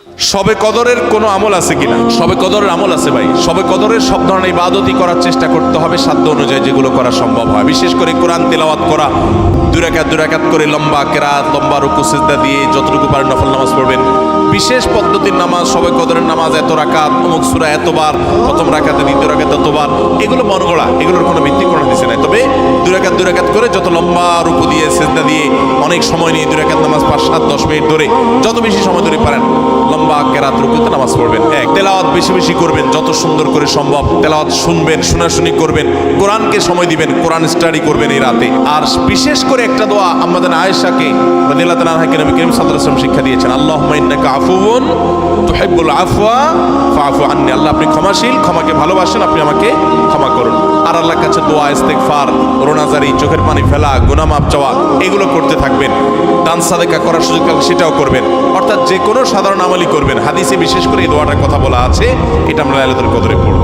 শবে কদরের কোনো আমল আছে কিনা? শবে কদরের আমল আছে ভাই। শবে কদরের সব ধরনের ইবাদতই করার চেষ্টা করতে হবে সাধ্য অনুযায়ী, যেগুলো করা সম্ভব হয়। বিশেষ করে কোরআন তেলাওয়াত করা, দুই রাকাত করে লম্বা কেরাত, লম্বা রুকু সিজদা দিয়ে যতটুকু পারেন নফল নামাজ পড়বেন। বিশেষ পদ্ধতির নামাজ, শবে কদরের নামাজ এত রাকাত, অমুক সূরা এতবার, প্রথম রাকাতে দ্বিতীয় রাকাতে এতবার, এগুলো মন গড়া, এগুলোর কোনো ভিত্তি কোরআন হাদিসে নাই। তবে দুই রাকাত করে যত লম্বা রুকু দিয়ে সিজদা দিয়ে অনেক সময় নিয়ে দুই রাকাত নামাজ 5-7-10 মিনিট ধরে যত বেশি সময় ধরে পারেন লম্বা কেরাত রুকুতে নামাজ পড়বেন। এক, তেলাওয়াত বেশি বেশি করবেন, যত সুন্দর করে সম্ভব তেলাওয়াত শুনবেন, শোনাশুনি করবেন, কোরআনকে সময় দিবেন, কোরআন স্টাডি করবেন এই রাতে। আর বিশেষ করে একটা দোয়া আমাদের আয়েশাকে রাদিয়াল্লাহু তাআলা আনহাকে নবী করিম সাল্লাল্লাহু আলাইহি ওয়াসাল্লাম শিক্ষা দিয়েছেন, আল্লাহুম্মা ইন্নাকা আফুউন তুহিব্বুল আফওয়া ফাআফু আন্নি। আল্লাহ আপনি ক্ষমাশীল, ক্ষমাকে ভালোবাসেন, আপনি আমাকে ক্ষমা করুন। আর আল্লাহর কাছে দোয়া, ইস্তেগফার, রোনাজারি, চোখের পানি ফেলা, গুনাহ মাফ চাওয়া, এগুলো করতে থাকবেন। দান সাদেকা করার সুযোগ থাকলে সেটাও করবেন। অর্থাৎ যে কোনো সাধারণ আমলই করবেন। হাদিসে বিশেষ করে এই দোয়াটার কথা বলা আছে, এটা আমরা লাইলাতুল কদরে পড়ব।